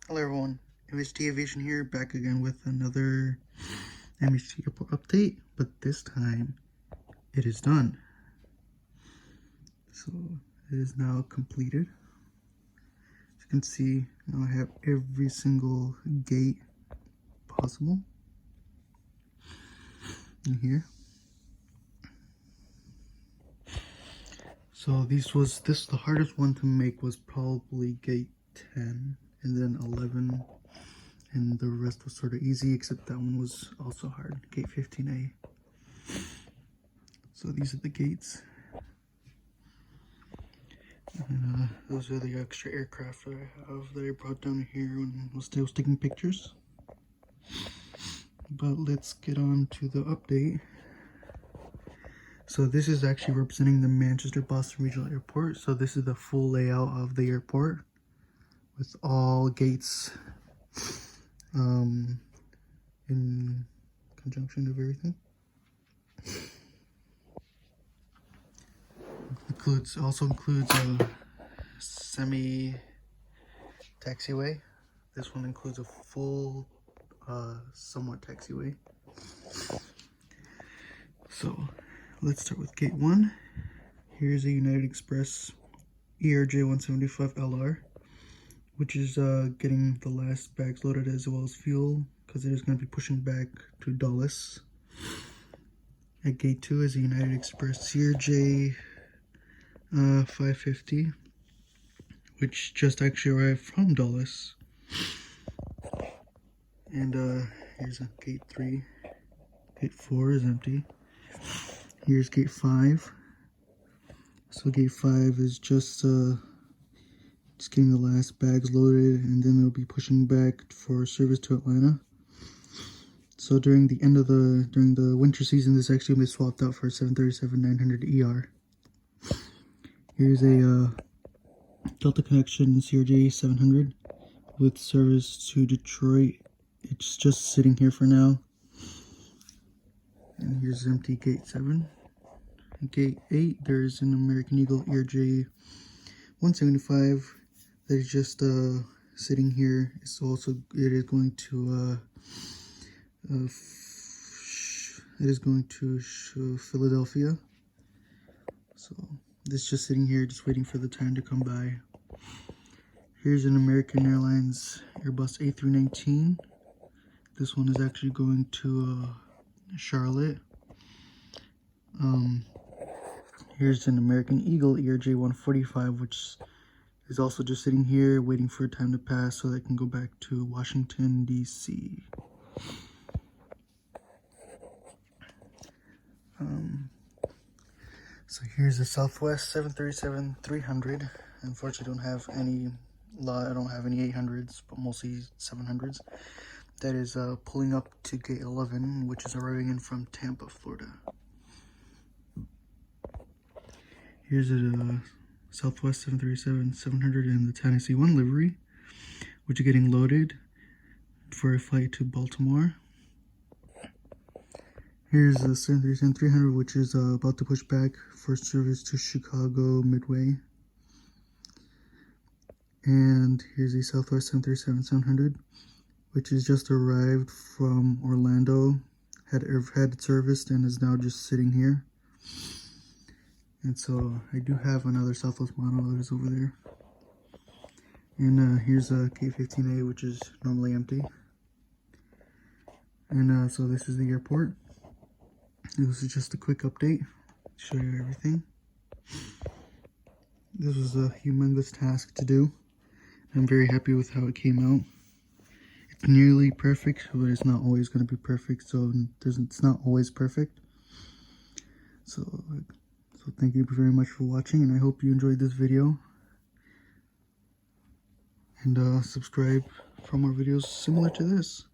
Hello everyone, MHT Aviation here, back again with another MHT Airport update, but this time it is done. So it is now completed. As you can see, now I have every single gate possible in here. So the hardest one to make was probably gate 10 and then 11, and the rest was sort of easy, except that one was also hard, gate 15A. So these are the gates, and those are the extra aircraft that I have that I brought down here when I was still taking pictures. But let's get on to the update. So this is actually representing the Manchester-Boston Regional Airport. So this is the full layout of the airport with all gates in conjunction of everything. Also includes a semi taxiway. This one includes a full somewhat taxiway. So let's start with gate 1. Here's a United Express ERJ 175 LR, which is getting the last bags loaded as well as fuel, because it is going to be pushing back to Dulles. At gate 2 is a United Express CRJ 550, which just actually arrived from Dulles. And here's a gate 3. Gate 4 is empty. Here's gate 5. So gate 5 is just getting the last bags loaded, and then it'll be pushing back for service to Atlanta. So during the winter season, this actually will be swapped out for a 737-900 ER. Here's a Delta Connection CRJ 700 with service to Detroit. It's just sitting here for now. And here's empty gate 7. Gate 8, there's an American Eagle ERJ 175 that is just sitting here. It is going to Philadelphia. So this is just sitting here, just waiting for the time to come by. Here's an American Airlines Airbus A319. This one is actually going to Charlotte. Here's an American Eagle ERJ 145, which is also just sitting here waiting for time to pass so they can go back to Washington, D.C. So here's a Southwest 737-300. Unfortunately, I don't have any 800s, but mostly 700s. That is pulling up to gate 11, which is arriving in from Tampa, Florida. Here's a Southwest 737-700 in the Tennessee 1 livery, which is getting loaded for a flight to Baltimore. Here's the 737-300, which is about to push back for service to Chicago Midway. And here's the Southwest 737-700, which has just arrived from Orlando, had it serviced, and is now just sitting here. And so I do have another Southwest model that is over there. And here's a K15A, which is normally empty. And so this is the airport. This is just a quick update to show you everything. This was a humongous task to do. I'm very happy with how it came out. It's nearly perfect, but it's not always going to be perfect, so it's not always perfect. So thank you very much for watching, and I hope you enjoyed this video. And subscribe for more videos similar to this.